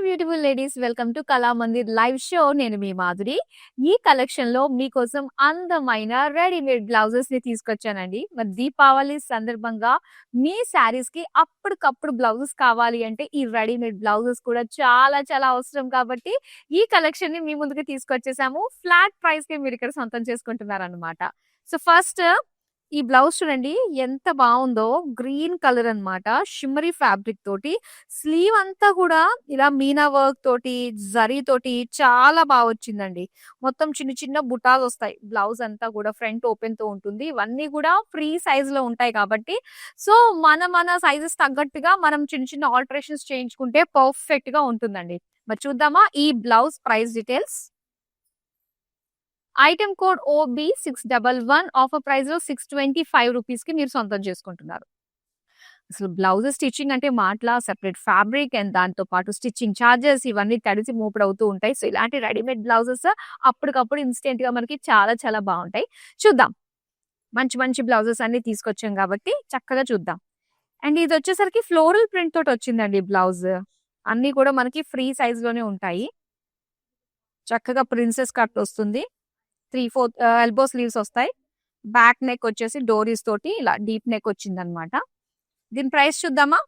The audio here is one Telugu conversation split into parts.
Beautiful ladies, welcome to Kalamandir live show. నేను మీ మాధురి. ఈ కలెక్షన్ లో మీకోసం అందమైన రెడీమేడ్ బ్లౌజెస్ ని తీసుకొచ్చానండి. మరి దీపావళి సందర్భంగా మీ శారీస్ కి అప్పటికప్పుడు బ్లౌజెస్ కావాలి అంటే ఈ రెడీమేడ్ బ్లౌజెస్ కూడా చాలా చాలా అవసరం. కాబట్టి ఈ కలెక్షన్ ని మీ ముందుకు తీసుకొచ్చేసాము. ఫ్లాట్ ప్రైస్ కి మీరు ఇక్కడ సొంతం చేసుకుంటున్నారు అనమాట. సో ఫస్ట్ ఈ బ్లౌజ్ చూడండి ఎంత బాగుందో. గ్రీన్ కలర్ అన్నమాట, షిమ్మరీ ఫ్యాబ్రిక్ తోటి స్లీవ్ అంతా కూడా ఇలా మీనా వర్క్ తోటి, జరీ తోటి చాలా బాగా వచ్చిందండి. మొత్తం చిన్న చిన్న బుటాస్ వస్తాయి. బ్లౌజ్ అంతా కూడా ఫ్రంట్ ఓపెన్ తో ఉంటుంది. ఇవన్నీ కూడా ఫ్రీ సైజ్ లో ఉంటాయి కాబట్టి సో మన సైజెస్ తగ్గట్టుగా మనం చిన్న చిన్న ఆల్టరేషన్స్ చేయించుకుంటే పర్ఫెక్ట్ గా ఉంటుందండి. మరి చూద్దామా ఈ blouse price details. Item code OB611 offer price లో 625 రూపీస్ కి మీరు సొంతం చేసుకుంటున్నారు. అసలు బ్లౌజ్ స్టిచ్చింగ్ అంటే మాటలా, సెపరేట్ ఫ్యాబ్రిక్ అండ్ దాంతో పాటు స్టిచ్చింగ్ చార్జెస్ ఇవన్నీ తడిసి మూపుడవుతూ ఉంటాయి. సో ఇలాంటి రెడీమేడ్ బ్లౌజెస్ అప్పటికప్పుడు ఇన్స్టెంట్ గా మనకి చాలా చాలా బాగుంటాయి. చూద్దాం, మంచి మంచి బ్లౌజెస్ అన్ని తీసుకొచ్చాం కాబట్టి చక్కగా చూద్దాం. అండ్ ఇది వచ్చేసరికి ఫ్లోరల్ ప్రింట్ తోటి వచ్చిందండి బ్లౌజ్. అన్ని కూడా మనకి ఫ్రీ సైజ్ లోనే ఉంటాయి. చక్కగా ప్రిన్సెస్ కట్ వస్తుంది. 3/4 ఎల్బో స్లీవ్స్ వస్తాయి. బ్యాక్ నెక్ వచ్చేసి డోరీస్ తోటి ఇలా డీప్ నెక్ వచ్చింది అనమాట. దీని ప్రైస్ చూద్దామా.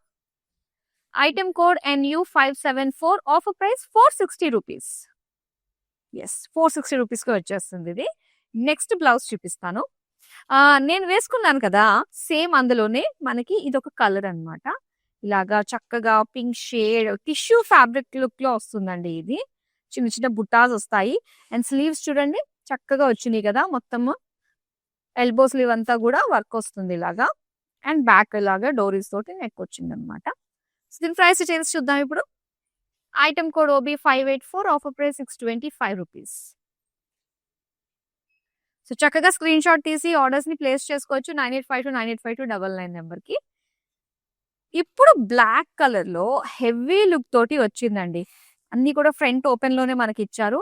Item code NU574 offer price 460 rupees. Yes, 460 rupees కి వచ్చేస్తుంది ఇది. నెక్స్ట్ బ్లౌజ్ చూపిస్తాను. నేను వేసుకున్నాను కదా, సేమ్ అందులోనే మనకి ఇదొక కలర్ అన్నమాట. ఇలాగా చక్కగా pink shade tissue fabric look లో వస్తుందండి. ఇది చిన్న చిన్న బుటాస్ వస్తాయి. అండ్ స్లీవ్స్ చూడండి చక్కగా వచ్చినాయి కదా, మొత్తము ఎల్బో స్లీవ్ అంతా కూడా వర్క్ వస్తుంది ఇలాగా. అండ్ బ్యాక్ ఇలాగా డోరీస్ తోటి నెక్ వచ్చింది అనమాట. దీని ప్రైస్ డీటెయిల్స్ చూద్దాం ఇప్పుడు. Item code OB584 offer price 625 rupees. So చక్కగా స్క్రీన్ షాట్ తీసి ఆర్డర్స్ ని ప్లేస్ చేసుకోవచ్చు 9852985299 నెంబర్ కి. ఇప్పుడు బ్లాక్ కలర్ లో హెవీ లుక్ తోటి వచ్చిందండి. అన్ని కూడా ఫ్రంట్ ఓపెన్ లోనే మనకి ఇచ్చారు.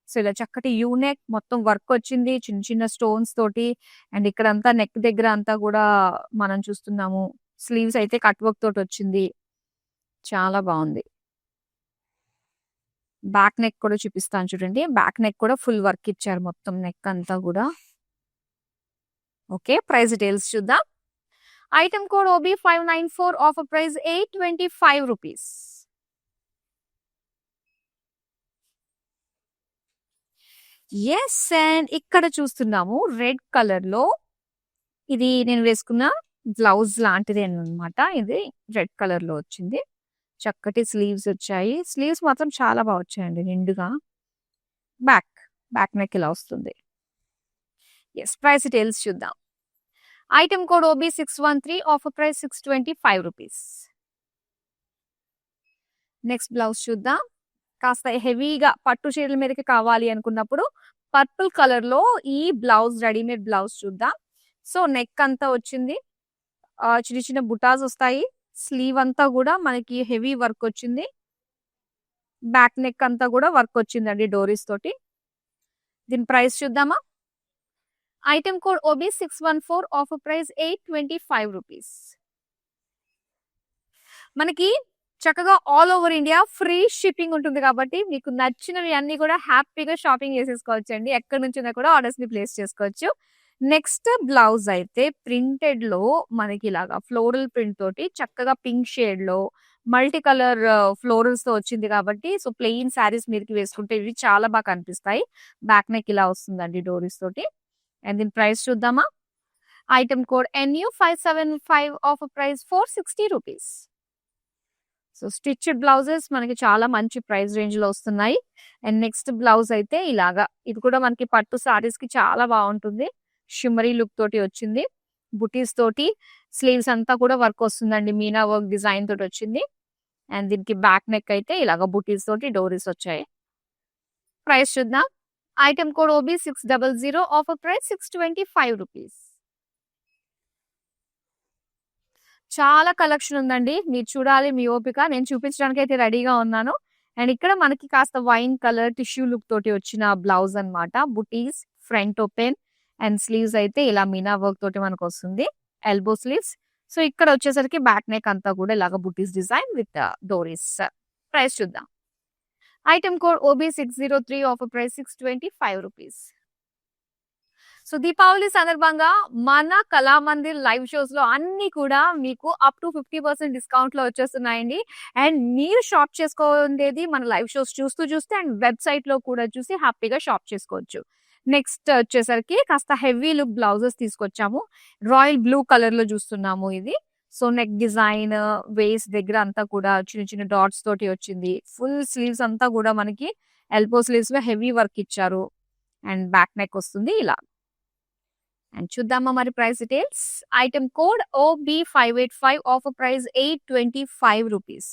సో ఇలా చక్కటి యూనెక్ మొత్తం వర్క్ వచ్చింది చిన్న చిన్న స్టోన్స్ తోటి. అండ్ ఇక్కడ అంతా నెక్ దగ్గర అంతా కూడా మనం చూస్తున్నాము. స్లీవ్స్ అయితే కట్ వర్క్ తోటి వచ్చింది, చాలా బాగుంది. బ్యాక్ నెక్ కూడా చూపిస్తాను చూడండి. బ్యాక్ నెక్ కూడా ఫుల్ వర్క్ ఇచ్చారు మొత్తం నెక్ అంతా కూడా. ఓకే, ప్రైస్ డీటెయిల్స్ చూద్దాం. Item code OB594 offer price 825 rupees. Yes, and ఇక్కడ చూస్తున్నాము రెడ్ కలర్ లో ఇది నేను వేసుకున్న బ్లౌజ్ లాంటిది అన్నమాట. ఇది రెడ్ కలర్ లో వచ్చింది. చక్కటి స్లీవ్స్ వచ్చాయి. స్లీవ్స్ మాత్రం చాలా బాగా వచ్చాయండి నిండుగా. బ్యాక్ నెక్ ఇలా వస్తుంది. ఎస్, ప్రైస్ డీటెయిల్స్ చూద్దాం. Item code OB613 offer price 625 rupees. Next blouse చూద్దాం. కాస్త హెవీగా పట్టు చీరల మీదకి కావాలి అనుకున్నప్పుడు పర్పుల్ కలర్ లో ఈ బ్లౌజ్ రెడీమేడ్ బ్లౌజ్ చూద్దాం. సో నెక్ అంతా వచ్చింది, చిన్న చిన్న బుటాస్ వస్తాయి. స్లీవ్ అంతా కూడా మనకి హెవీ వర్క్ వచ్చింది. బ్యాక్ నెక్ అంతా కూడా వర్క్ వచ్చిందండి డోరీస్ తోటి. దీని ప్రైస్ చూద్దామా. Item code OB614 offer price 825 rupees. మనకి చక్కగా all over India free shipping ఉంటుంది కాబట్టి మీకు నచ్చినవి అన్ని కూడా హ్యాపీగా షాపింగ్ చేసేసుకోవచ్చు అండి. ఎక్కడి నుంచైనా కూడా ఆర్డర్స్ ని ప్లేస్ చేసుకోవచ్చు. నెక్స్ట్ బ్లౌజ్ అయితే ప్రింటెడ్ లో మనకి ఇలాగా ఫ్లోరల్ ప్రింట్ తోటి చక్కగా పింక్ షేడ్ లో మల్టీ కలర్ ఫ్లోరల్స్ తో వచ్చింది కాబట్టి సో ప్లెయిన్ శారీస్ మీదకి వేసుకుంటే ఇవి చాలా బాగా కనిపిస్తాయి. బ్యాక్ నెక్ ఇలా వస్తుందండి డోరీస్ తోటి. అండ్ దీని ప్రైస్ చూద్దామా. Item code NU575 offer price 460 rupees. So stitched blouses మనకి చాలా మంచి ప్రైస్ రేంజ్ లో వస్తున్నాయి. అండ్ నెక్స్ట్ బ్లౌజ్ అయితే ఇలాగా, ఇది కూడా మనకి పట్టు సారీస్ కి చాలా బాగుంటుంది. షిమ్మరీ లుక్ తోటి వచ్చింది. బుటీస్ తోటి స్లీవ్స్ అంతా కూడా వర్క్ వస్తుందండి. మీనా వర్క్ డిజైన్ తోటి వచ్చింది. అండ్ దీనికి బ్యాక్ నెక్ అయితే ఇలాగా బుటీస్ తోటి డోరీస్ వచ్చాయి. ప్రైస్ చూద్దాం. Item code OB600 offer price 625 rupees. చాలా కలెక్షన్ ఉందండి, మీరు చూడాలి మీ ఓపిక. నేను చూపించడానికి అయితే రెడీగా ఉన్నాను. అండ్ ఇక్కడ మనకి కాస్త వైన్ కలర్ టిష్యూ లుక్ తోటి వచ్చిన బ్లౌజ్ అన్నమాట. బుటీస్ ఫ్రంట్ ఓపెన్ అండ్ స్లీవ్స్ అయితే ఇలా మీనా వర్క్ తోటి మనకు వస్తుంది. Elbow sleeves. సో ఇక్కడ వచ్చేసరికి బ్యాక్ నెక్ అంతా కూడా ఇలాగ బుటీస్ డిజైన్ విత్ డోరీస్. ప్రైస్ చూద్దాం. Item code OB603 offer price 625 rupees. So Deepavali సందర్భంగా మన కళామందిర్ లైవ్ షోస్ లో అన్ని కూడా మీకు అప్ టు 50% డిస్కౌంట్ లో వచ్చేస్తున్నాయండి. అండ్ మీరు షాప్ చేసుకోండేది మన లైవ్ షోస్ చూస్తే అండ్ వెబ్సైట్ లో కూడా చూసి హ్యాపీగా షాప్ చేసుకోవచ్చు. నెక్స్ట్ వచ్చేసరికి కాస్త హెవీ లుక్ బ్లౌజెస్ తీసుకొచ్చాము. రాయల్ బ్లూ కలర్ లో చూస్తున్నాము ఇది. సో నెక్ డిజైన్, వేస్ట్ దగ్గర అంతా కూడా చిన్న చిన్న డాట్స్ తోటి వచ్చింది. ఫుల్ స్లీవ్స్ అంతా కూడా మనకి ఎల్బో స్లీవ్స్ లో హెవీ వర్క్ ఇచ్చారు. అండ్ బ్యాక్ నెక్ వస్తుంది ఇలా. అండ్ చూద్దామా మరి price details. Item code OB585 offer price 825 rupees.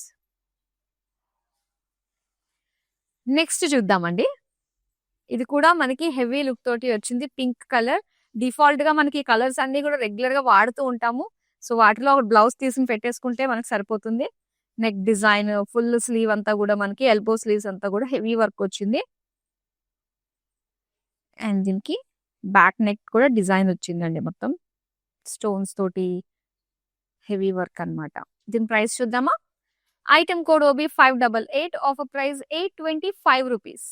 Next చూద్దామండి. ఇది కూడా మనకి హెవీ లుక్ తోటి వచ్చింది. Pink colour. డిఫాల్ట్ గా మనకి కలర్స్ అన్ని కూడా రెగ్యులర్ గా వాడుతూ ఉంటాము. సో వాటిలో ఒక బ్లౌజ్ తీసి పెట్టేసుకుంటే మనకు సరిపోతుంది. నెక్ డిజైన్, ఫుల్ స్లీవ్ అంతా కూడా మనకి ఎల్బో స్లీవ్స్ అంతా కూడా హెవీ వర్క్ వచ్చింది. అండ్ దీనికి బ్యాక్ నెక్ కూడా డిజైన్ వచ్చిందండి. మొత్తం స్టోన్స్ తోటి హెవీ వర్క్ అన్నమాట. దీని ప్రైస్ చూద్దామా. Item code OB588 offer price 825 rupees.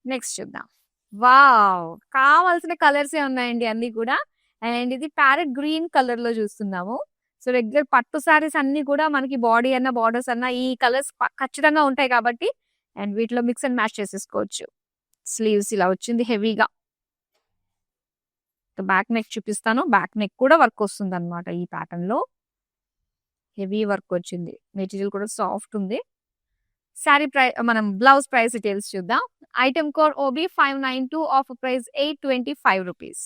Next చూద్దాం. వావ్! కావాల్సిన కలర్స్ ఉన్నాయండి అన్ని కూడా. అండ్ ఇది ప్యారెట్ గ్రీన్ కలర్ లో చూస్తున్నాము. సో రెగ్యులర్ పట్టు సారీస్ అన్ని కూడా మనకి బాడీ అన్న బార్డర్స్ అన్న ఈ కలర్స్ ఖచ్చితంగా ఉంటాయి కాబట్టి అండ్ వీటిలో మిక్స్ అండ్ మ్యాచ్ చేసేసుకోవచ్చు. స్లీవ్స్ ఇలా వచ్చింది హెవీగా. బ్యాక్ నెక్ చూపిస్తాను. బ్యాక్ నెక్ కూడా వర్క్ వస్తుంది అనమాట. ఈ ప్యాటర్న్ లో హెవీ వర్క్ వచ్చింది. మెటీరియల్ కూడా సాఫ్ట్ ఉంది. శారీ మనం బ్లౌజ్ ప్రైస్ డీటెయిల్స్ చూద్దాం. Item code OB592 offer price 825 rupees.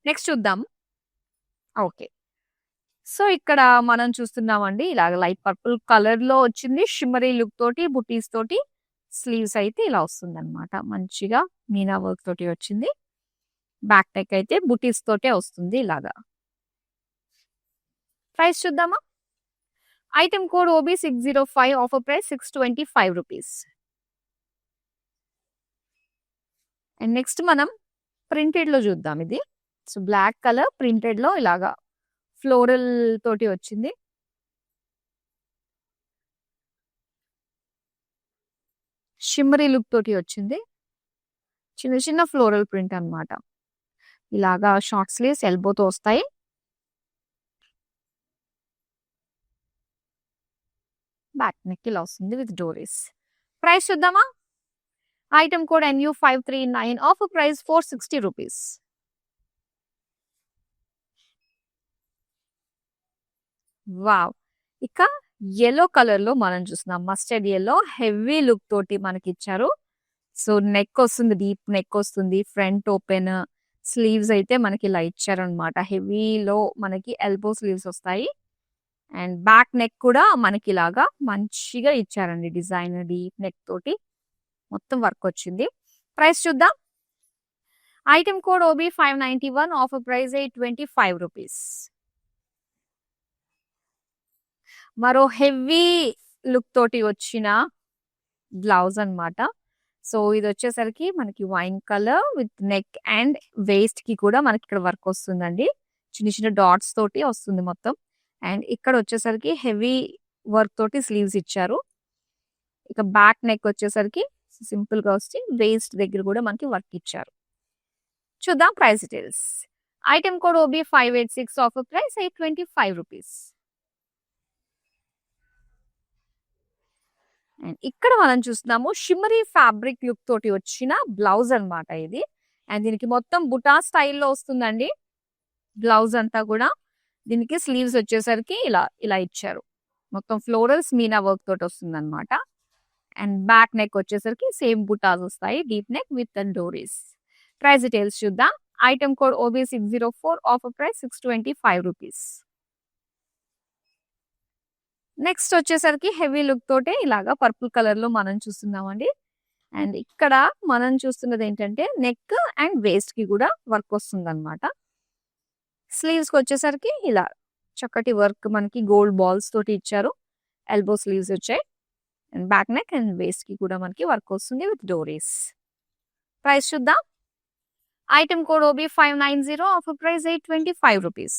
Next చూద్దాం. ఓకే. సో ఇక్కడ మనం చూస్తున్నామండి ఇలాగ లైట్ పర్పుల్ కలర్ లో వచ్చింది. షిమ్మరీ లుక్ తోటి బుటీస్ తోటి స్లీవ్స్ అయితే ఇలా వస్తుంది అనమాట. మంచిగా మీనా వర్క్ తోటి వచ్చింది. బ్యాక్ నెక్ అయితే బుటీస్ తోటే వస్తుంది ఇలాగా. ప్రైస్ చూద్దామా. Item code OB605 offer price 625 rupees. And next మనం ప్రింటెడ్ లో చూద్దాం. ఇది సో బ్లాక్ కలర్ ప్రింటెడ్ లో ఇలాగా ఫ్లోరల్ తోటి వచ్చింది. షిమ్మరీ లుక్ తోటి వచ్చింది. చిన్న చిన్న ఫ్లోరల్ ప్రింట్ అన్నమాట. ఇలాగా షార్ట్ స్లీవ్స్ ఎల్బోతో వస్తాయి. బ్యాక్ నెక్ ఇలా వస్తుంది విత్ డోరీస్. ప్రైస్ చూద్దామా. Item code NU539 offer price 460 rupees. Wow! ఇక యెల్లో కలర్ లో మనం చూస్తున్నాం. మస్టర్డ్ యెల్లో హెవీ లుక్ తోటి మనకి ఇచ్చారు. సో నెక్ వస్తుంది, డీప్ నెక్ వస్తుంది. ఫ్రంట్ ఓపెన్, స్లీవ్స్ అయితే మనకి ఇలా ఇచ్చారనమాట. హెవీలో మనకి ఎల్బో స్లీవ్స్ వస్తాయి. అండ్ బ్యాక్ నెక్ కూడా మనకి ఇలాగా మంచిగా ఇచ్చారండి. డిజైన్ డీప్ నెక్ తోటి మొత్తం వర్క్ వచ్చింది. ప్రైస్ చూద్దాం. Item code OB591 offer price 825 rupees. మరో హెవీ లుక్ తోటి వచ్చిన బ్లౌజ్ అన్నమాట. సో ఇది వచ్చేసరికి మనకి wine colour with neck and waste కి కూడా మనకి ఇక్కడ వర్క్ వస్తుందండి. చిన్న చిన్న డాట్స్ తోటి వస్తుంది మొత్తం. అండ్ ఇక్కడ వచ్చేసరికి హెవీ వర్క్ తోటి స్లీవ్స్ ఇచ్చారు. ఇక బ్యాక్ నెక్ వచ్చేసరికి సింపుల్ గా వచ్చి వేస్ట్ దగ్గర కూడా మనకి వర్క్ ఇచ్చారు. చూద్దాం price details. Item code OB586 offer price 825 rupees. And ఇక్కడ మనం చూస్తున్నాము షిమ్మరీ ఫ్యాబ్రిక్ లుక్ తోటి వచ్చిన బ్లౌజ్ అన్నమాట ఇది. అండ్ దీనికి మొత్తం బుటా స్టైల్లో వస్తుందండి బ్లౌజ్ అంతా కూడా. దీనికి స్లీవ్స్ వచ్చేసరికి ఇలా ఇలా ఇచ్చారు. మొత్తం ఫ్లోరల్స్ మీనా వర్క్ తోటి వస్తుంది అనమాట. అండ్ బ్యాక్ నెక్ వచ్చేసరికి సేమ్ బుటాస్ వస్తాయి. డీప్ నెక్ విత్ డోరీస్. ప్రైస్ డీటెయిల్స్ చూద్దాం. Item code OB604 offer price 625 rupees. Next వచ్చేసరికి హెవీ లుక్ తోటే ఇలాగా పర్పుల్ కలర్ లో మనం చూస్తున్నామండి. అండ్ ఇక్కడ మనం చూస్తున్నది ఏంటంటే నెక్ అండ్ వేస్ట్ కి కూడా వర్క్ వస్తుంది అనమాట. స్లీవ్స్ కి వచ్చేసరికి ఇలా చక్కటి వర్క్ మనకి గోల్డ్ బాల్స్ తోటి ఇచ్చారు. ఎల్బో స్లీవ్స్ వచ్చాయి. And back neck and waste కి కూడా మనకి వర్క్ వస్తుంది విత్ డోరీస్. ప్రైస్ చూద్దాం. Item code OB590 offer price 825 rupees.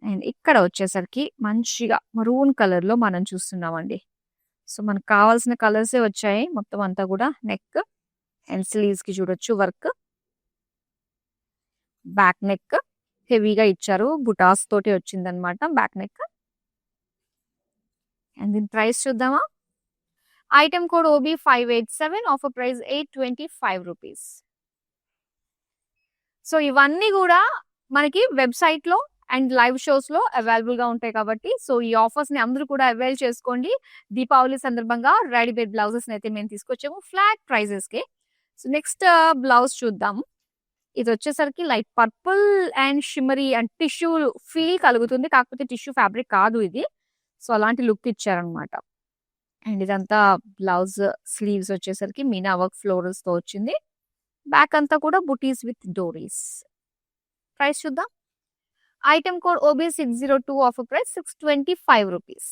And ఇక్కడ వచ్చేసరికి మంచిగా మరూన్ కలర్‌లో మనం చూస్తున్నామండి. సో, మనకు కావాల్సిన కలర్సే వచ్చాయి. మొత్తం అంతా కూడా నెక్ అండ్ స్లీవ్స్‌కి చూడొచ్చు వర్క్. బ్యాక్ నెక్ హెవీగా ఇచ్చారు. బుటాస్ తోటి వచ్చిందనమాట బ్యాక్ నెక్. అండ్ దీని ప్రైస్ చూద్దామా? Item code OB587 offer price 825 rupees. So, ఇవన్నీ గూడా మనకి వెబ్‌సైట్‌లో అండ్ లైవ్ షోస్‌లో అవైలబుల్‌గా ఉంటాయి కాబట్టి, సో, ఈ ఆఫర్స్‌ని అందరూ కూడా అవైల్ చేసుకోండి. దీపావళి సందర్భంగా రెడీమేడ్ బ్లౌజెస్‌నైతే మేము తీసుకొచ్చాము ఫ్లాట్ ప్రైజెస్‌కే. సో, నెక్స్ట్ బ్లౌజ్ చూద్దాం. ఇదొచ్చేసరికి light purple and shimmery and tissue feel కలుగుతుంది. కాకపోతే టిష్యూ ఫ్యాబ్రిక్ కాదు ఇది. సో, అలాంటి లుక్ ఇచ్చారనమాట. అండ్ ఇదంతా బ్లౌజ్ స్లీవ్స్ వచ్చేసరికి మీనా వర్క్ ఫ్లోరల్స్‌తో వచ్చింది. బ్యాక్ అంతా కూడా బుటీస్ విత్ డోరీస్. ప్రైస్ చూద్దాం. Item code OB602 offer price 625 rupees.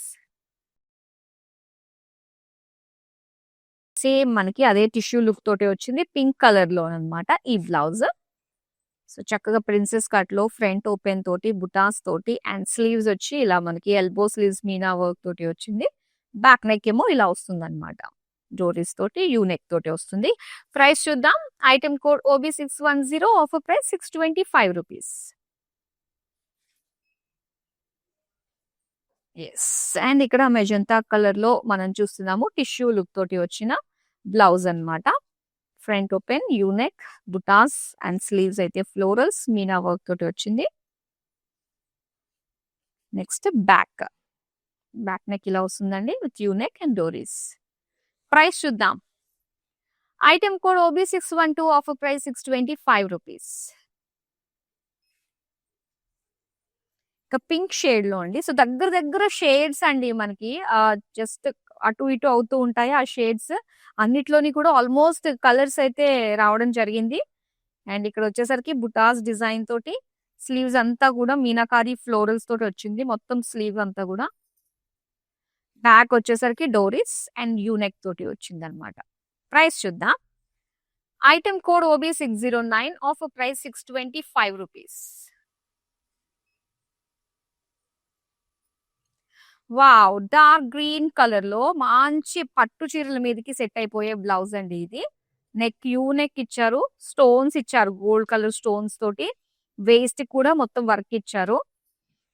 Same మనకి అదే టిష్యూ లుక్ తోటి వచ్చింది. పింక్ కలర్‌లో అన్నమాట ఈ బ్లౌజ్. సో, చక్కగా ప్రిన్సెస్ కట్‌లో ఫ్రంట్ ఓపెన్ తోటి, బుటాస్ తోటి అండ్ స్లీవ్స్ వచ్చి ఇలా మనకి ఎల్బో స్లీవ్స్ మీనా వర్క్ తోటి వచ్చింది. బ్యాక్ నెక్ ఏమో ఇలా వస్తుందన్నమాట. డోరీస్ తోటి, యూ నెక్ తోటి వస్తుంది. ప్రైస్ చూద్దాం. Item code OB610 offer price 625 rupees. Yes. And ఇక్కడ మెజంతా కలర్‌లో మనం చూస్తున్నాము. టిష్యూ లుక్ తోటి వచ్చిన బ్లౌజ్ అన్నమాట. ఫ్రంట్ ఓపెన్, యూ నెక్, బుటాస్ అండ్ స్లీవ్స్ అయితే ఫ్లోరల్స్ మీనా వర్క్ తోటి వచ్చింది. Next back. బ్యాక్ నెక్ ఇలా వస్తుందండి విత్ యూ నెక్ అండ్ డోరీస్. ప్రైస్ చూద్దాం. Item code OB612 offer price 625 rupees. ఇక పింక్ షేడ్‌లో అండి. సో, దగ్గర దగ్గర షేడ్స్ అండి మనకి. జస్ట్ అటు ఇటు అవుతూ ఉంటాయి ఆ షేడ్స్. అన్నిట్లోని కూడా ఆల్మోస్ట్ కలర్స్ అయితే రావడం జరిగింది. అండ్ ఇక్కడ వచ్చేసరికి బుటాస్ డిజైన్ తోటి స్లీవ్స్ అంతా కూడా మీనాకారి ఫ్లోరల్స్ తోటి వచ్చింది. మొత్తం స్లీవ్ అంతా కూడా. బ్యాక్ వచ్చేసరికి డోరీస్ అండ్ యూ నెక్ తోటి వచ్చిందనమాట. ప్రైస్ చూద్దాం. Item code OB609 offer price 625 rupees. Wow! Dark green కలర్‌లో మంచి పట్టు చీరల మీదకి సెట్ అయిపోయే బ్లౌజ్ అండి ఇది. నెక్ యూ నెక్ ఇచ్చారు. స్టోన్స్ ఇచ్చారు. గోల్డ్ కలర్ స్టోన్స్ తోటి. వేస్ట్‌కి కూడా మొత్తం వర్క్ ఇచ్చారు.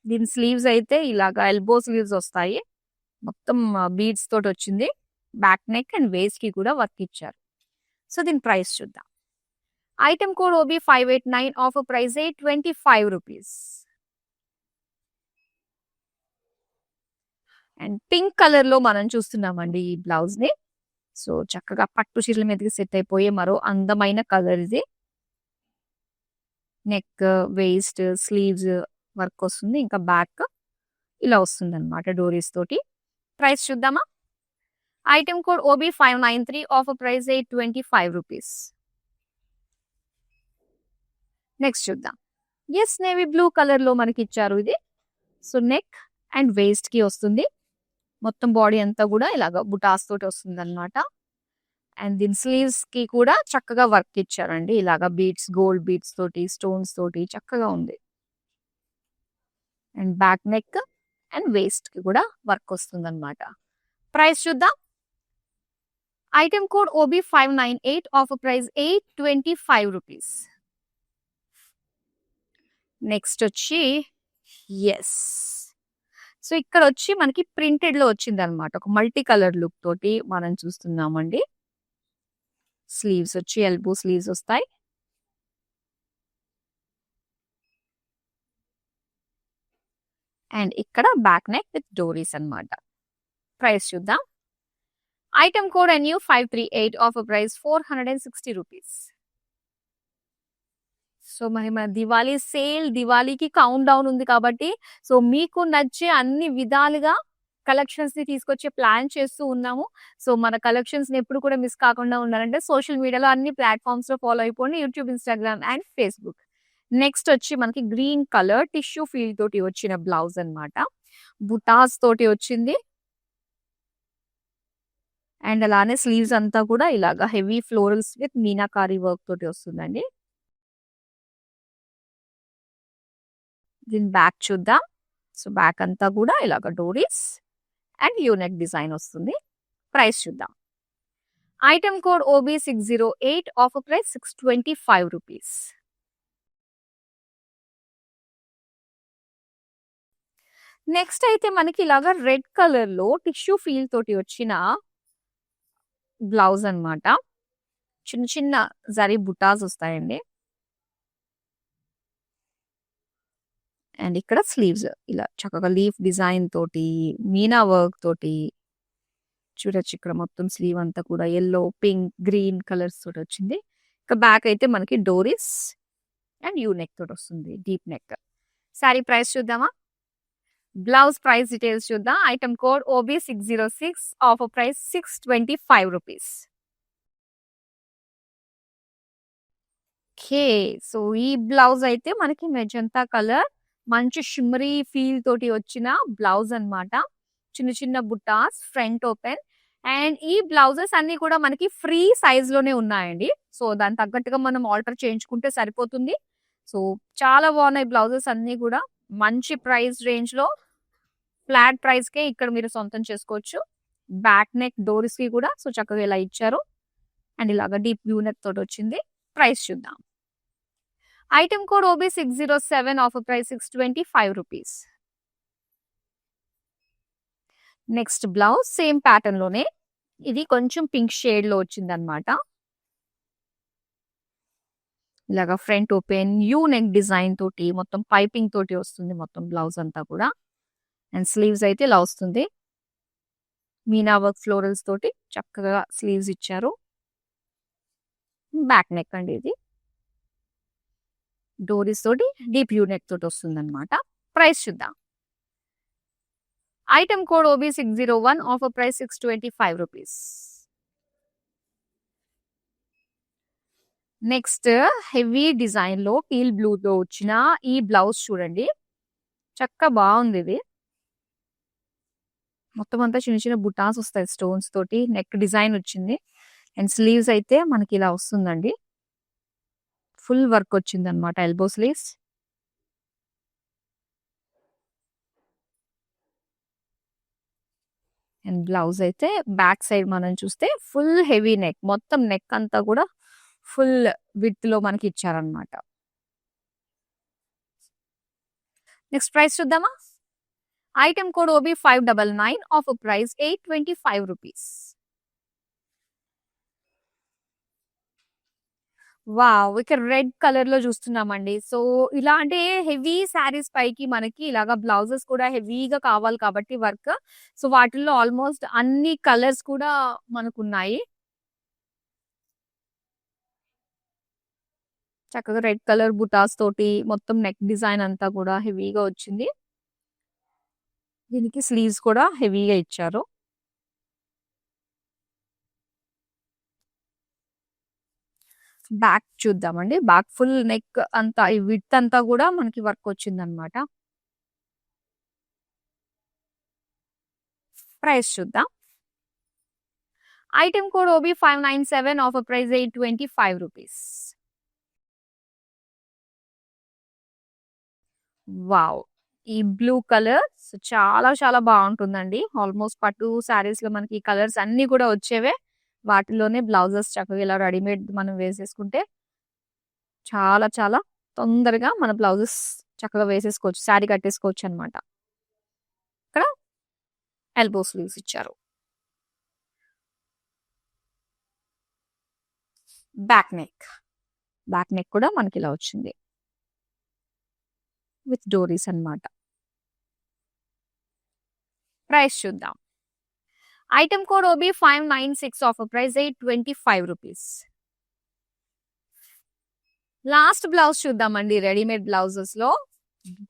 దీని స్లీవ్స్ అయితే ఇలాగా ఎల్బో స్లీవ్స్ వస్తాయి. మొత్తం బీడ్స్ తోటి వచ్చింది. బ్యాక్ నెక్ అండ్ వేస్ట్‌కి కూడా వర్క్ ఇచ్చారు. సో, దీని ప్రైస్ చూద్దాం. Item code OB589 offer price 825 rupees. And pink కలర్‌లో మనం చూస్తున్నామండి ఈ బ్లౌజ్‌ని. సో, చక్కగా పట్టు చీరల మీదకి సెట్ అయిపోయే మరో అందమైన కలర్ ఇది. నెక్, వేస్ట్, స్లీవ్స్ వర్క్ వస్తుంది. ఇంకా బ్యాక్ ఇలా వస్తుందన్నమాట డోరీస్ తోటి. ప్రైస్ చూద్దామా? Item code OB593 offer price 825 rupees. Next చూద్దాం. యెస్ నేవీ బ్లూ కలర్‌లో మనకి ఇచ్చారు ఇది. సో, నెక్ అండ్ వేస్ట్‌కి వస్తుంది. మొత్తం బాడీ అంతా కూడా ఇలాగ బుటాస్ తోటి వస్తుందన్నమాట. అండ్ దీని స్లీవ్స్‌కి కూడా చక్కగా వర్క్ ఇచ్చారండి. ఇలాగ బీడ్స్, గోల్డ్ బీడ్స్ తోటి, స్టోన్స్ తోటి చక్కగా ఉంది. అండ్ బ్యాక్ నెక్ అండ్ వేస్ట్‌కి కూడా వర్క్ వస్తుందన్నమాట. ప్రైస్ చూద్దాం. Item code OB598 offer price 825 rupees. Next వచ్చి యెస్. సో, ఇక్కడొచ్చి మనకి ప్రింటెడ్‌లో వచ్చిందన్నమాట. ఒక మల్టీ కలర్ లుక్ తోటి మనం చూస్తున్నామండి. స్లీవ్స్ వచ్చి ఎల్బో స్లీవ్స్ వస్తాయి. అండ్ ఇక్కడ బ్యాక్ నెక్ విత్ డోరీస్ అన్నమాట. ప్రైస్ చూద్దాం. Item code NU538 offer price 460 rupees. So, మరి మన దివాళీ సేల్, దివాళీకి కౌంట్ డౌన్ ఉంది కాబట్టి, సో, మీకు నచ్చే అన్ని విధాలుగా కలెక్షన్స్‌ని తీసుకొచ్చే ప్లాన్ చేస్తూ ఉన్నాము. సో, మన కలెక్షన్స్‌ని ఎప్పుడు కూడా మిస్ కాకుండా ఉండాలంటే సోషల్ మీడియాలో అన్ని ప్లాట్‌ఫార్మ్స్‌లో ఫాలో అయిపోండి. YouTube, Instagram and Facebook. Next వచ్చి మనకి గ్రీన్ కలర్ టిష్యూ ఫీల్ తోటి వచ్చిన బ్లౌజ్ అన్నమాట. బుటాస్ తోటి వచ్చింది. అండ్ అలానే స్లీవ్స్ అంతా కూడా ఇలాగా heavy florals with meenakari work తోటి వస్తుందండి. దీని బ్యాక్ చూద్దాం. సో బ్యాక్ అంతా కూడా ఇలాగ డోరీస్ అండ్ యూనెక్ డిజైన్ వస్తుంది. ప్రైస్ చూద్దాం. Item code OB608, offer price 625 rupees. Next అయితే మనకి ఇలాగా రెడ్ కలర్ లో టిష్యూ ఫీల్ తోటి వచ్చిన బ్లౌజ్ అన్నమాట. చిన్న చిన్న జరీ బుటాస్ వస్తాయండి. అండ్ ఇక్కడ స్లీవ్స్ ఇలా చక్కగా లీఫ్ డిజైన్ తోటి మీనా వర్క్ తోటి చూడొచ్చు. ఇక్కడ మొత్తం స్లీవ్ అంతా కూడా యెల్లో, పింక్, గ్రీన్ కలర్స్ తోటి వచ్చింది. ఇక బ్యాక్ అయితే మనకి డోరీస్ అండ్ యూ నెక్ తోటి వస్తుంది, డీప్ నెక్. సారీ ప్రైస్ చూద్దామా? బ్లౌజ్ ప్రైస్ డీటెయిల్స్ చూద్దాం. Item code OB606, offer price 625 rupees. Okay, so ఈ బ్లౌజ్ అయితే మనకి మెజంతా కలర్ మంచి షిమ్మరీ ఫీల్ తోటి వచ్చిన బ్లౌజ్ అన్నమాట. చిన్న చిన్న బుట్టాస్, ఫ్రంట్ ఓపెన్. అండ్ ఈ బ్లౌజెస్ అన్ని కూడా మనకి ఫ్రీ సైజ్ లోనే ఉన్నాయండి. సో దాని తగ్గట్టుగా మనం ఆల్టర్ చేయించుకుంటే సరిపోతుంది. సో చాలా బాగున్నాయి బ్లౌజెస్ అన్ని కూడా. మంచి ప్రైస్ రేంజ్ లో ఫ్లాట్ ప్రైస్ కే ఇక్కడ మీరు సొంతం చేసుకోవచ్చు. బ్యాక్ నెక్ డోర్స్ కి కూడా సో చక్కగా ఇలా ఇచ్చారు. అండ్ ఇలాగా డీప్ వ్యూ నెక్ తోటి వచ్చింది. ప్రైస్ చూద్దాం. Item code OB607, offer price 625 rupees. Next blouse same pattern లోనే, ఇది కొంచెం పింక్ షేడ్ లో వచ్చింది అనమాట. ఇలాగా front open U neck design తోటి మొత్తం పైపింగ్ తోటి వస్తుంది మొత్తం బ్లౌజ్ అంతా కూడా. అండ్ స్లీవ్స్ అయితే ఇలా వస్తుంది. మీనా వర్క్ ఫ్లోరల్స్ తోటి చక్కగా స్లీవ్స్ ఇచ్చారు. బ్యాక్ నెక్ అండి ఇది. డోరీస్ తోటి డీప్ యూ నెక్ తోటి వస్తుంది అనమాట. ప్రైస్ చూద్దాం. Item code OB601, offer price 625 rupees. Next heavy design లో టీల్ బ్లూ తో వచ్చిన ఈ బ్లౌజ్ చూడండి. చక్కగా బాగుంది ఇది. మొత్తం అంతా చిన్న చిన్న బుటాస్ వస్తాయి స్టోన్స్ తోటి. నెక్ డిజైన్ వచ్చింది. అండ్ స్లీవ్స్ అయితే మనకి ఇలా వస్తుందండి. ఫుల్ వర్క్ వచ్చింది అనమాట, ఎల్బో స్లీవ్స్. అండ్ బ్లౌజ్ అయితే బ్యాక్ సైడ్ మనం చూస్తే ఫుల్ హెవీ నెక్, మొత్తం నెక్ అంతా కూడా ఫుల్ విత్ లో మనకి ఇచ్చారనమాట. నెక్స్ట్ ప్రైస్ చూద్దామా? Item code OB599, offer price 825 rupees. Wow! ఇక్కడ రెడ్ కలర్ లో చూస్తున్నామండి. సో ఇలాంటి హెవీ శారీస్ పైకి మనకి ఇలాగా బ్లౌజెస్ కూడా హెవీగా కావాలి కాబట్టి వర్క్. సో వాటిల్లో ఆల్మోస్ట్ అన్ని కలర్స్ కూడా మనకున్నాయి. చక్కగా రెడ్ కలర్ బుటాస్ తోటి మొత్తం నెక్ డిజైన్ అంతా కూడా హెవీగా వచ్చింది. దీనికి స్లీవ్స్ కూడా హెవీగా ఇచ్చారు. బ్యాక్ చూద్దామండి. బ్యాక్ ఫుల్ నెక్ అంతా ఈ విడ్త్ అంతా కూడా మనకి వర్క్ వచ్చిందనమాట. ప్రైస్ చూద్దాం. Item code OB597, offer price 825 rupees. Wow! ఈ బ్లూ కలర్ చాలా చాలా బాగుంటుందండి. ఆల్మోస్ట్ పట్టు శారీస్ లో మనకి కలర్స్ అన్ని కూడా వచ్చేవే. వాటిలోనే బ్లౌజెస్ చక్కగా ఇలా రెడీమేడ్ మనం వేసేసుకుంటే చాలా చాలా తొందరగా మన బ్లౌజెస్ చక్కగా వేసేసుకోవచ్చు, శారీ కట్టేసుకోవచ్చు అనమాట. ఇక్కడ ఎల్బో స్లీవ్స్ ఇచ్చారు. బ్యాక్ నెక్, బ్యాక్ నెక్ కూడా మనకి ఇలా వచ్చింది విత్ డోరీస్ అన్నమాట. ప్రైస్ చూద్దాం. Item code OB596, offer price 825 rupees. Last blouse చూద్దామండి. రెడీమేడ్ బ్లౌజెస్ లో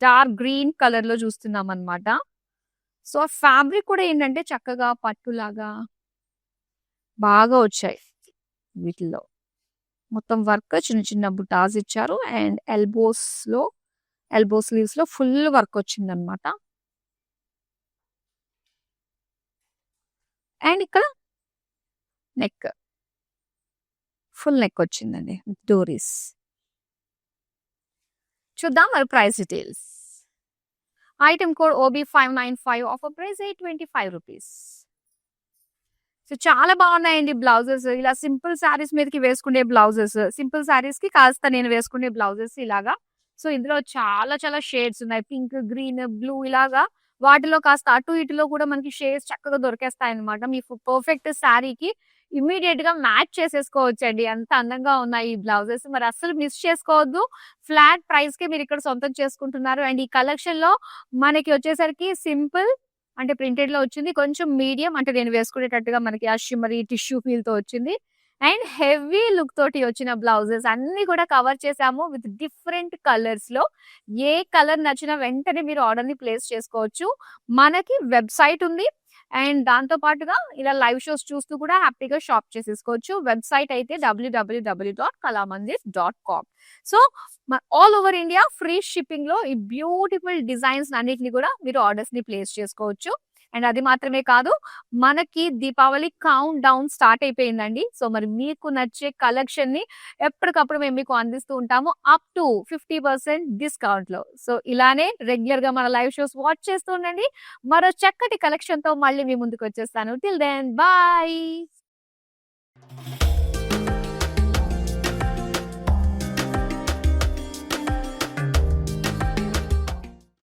డార్క్ గ్రీన్ కలర్ లో చూస్తున్నాం అనమాట. సో ఫ్యాబ్రిక్ కూడా ఏంటంటే చక్కగా పట్టులాగా బాగా వచ్చాయి. వీటిల్లో మొత్తం వర్క్ చిన్న చిన్న బుటాస్ ఇచ్చారు. అండ్ ఎల్బో స్లీవ్స్ లో ఫుల్ వర్క్ వచ్చింది అనమాట. అండ్ ఇక్కడ నెక్ ఫుల్ నెక్ వచ్చిందండి డోరీస్. చూద్దాం మరి price details. Item code OB595, offer price 825 rupees. So చాలా బాగున్నాయండి బ్లౌజెస్. ఇలా సింపుల్ శారీస్ మీదకి వేసుకునే బ్లౌజెస్. సింపుల్ శారీస్‌కి కాస్త నేను వేసుకునే బ్లౌజెస్ ఇలాగా. సో ఇందులో చాలా చాలా షేడ్స్ ఉన్నాయి. పింక్, గ్రీన్, బ్లూ ఇలాగా వాటిలో కాస్త అటు ఇటులో కూడా మనకి షేడ్స్ చక్కగా దొరికేస్తాయన్నమాట. మీ పర్ఫెక్ట్ శారీకి ఇమ్మీడియేట్‌గా మ్యాచ్ చేసేసుకోవచ్చండి. అంత అందంగా ఉన్నాయి ఈ బ్లౌజెస్. మరి అస్సలు మిస్ చేసుకోవద్దు. ఫ్లాట్ ప్రైస్‌కే మీరిక్కడ సొంతం చేసుకుంటున్నారు. అండ్ ఈ కలెక్షన్‌లో మనకి వచ్చేసరికి సింపుల్ అంటే ప్రింటెడ్‌లో వచ్చింది. కొంచెం మీడియం అంటే నేను వేసుకునేటట్టుగా మనకి ఆ షిమ్మరీ టిష్యూ ఫీల్‌తో వచ్చింది. అండ్ హెవీ లుక్ తోటి వచ్చిన బ్లౌజెస్ అన్నీ కూడా కవర్ చేసాము విత్ డిఫరెంట్ కలర్స్‌లో. ఏ కలర్ నచ్చినా వెంటనే మీరు ఆర్డర్‌ని ప్లేస్ చేసుకోవచ్చు. మనకి వెబ్‌సైట్ ఉంది. అండ్ దాంతో పాటుగా ఇలా లైవ్ షోస్ చూస్తూ కూడా హ్యాపీగా షాప్ చేసేసుకోవచ్చు. వెబ్‌సైట్ అయితే www.kalamandir.com. So all over India free షిప్పింగ్‌లో ఈ బ్యూటిఫుల్ డిజైన్స్ అన్నిటిని కూడా మీరు ఆర్డర్స్‌ని ప్లేస్ చేసుకోవచ్చు. అండ్ అది మాత్రమే కాదు, మనకి దీపావళి కౌంట్ డౌన్ స్టార్ట్ అయిపోయిందండి. సో మరి మీకు నచ్చే కలెక్షన్‌ని ఎప్పటికప్పుడు మేము మీకు అందిస్తూ ఉంటాము. అప్ టు 50% డిస్కౌంట్‌లో. సో ఇలానే రెగ్యులర్‌గా మన లైవ్ షోస్ వాచ్ చేస్తూ ఉండండి. మరో చక్కటి కలెక్షన్‌తో మళ్ళీ మీ ముందుకొచ్చేస్తాను. Till then bye.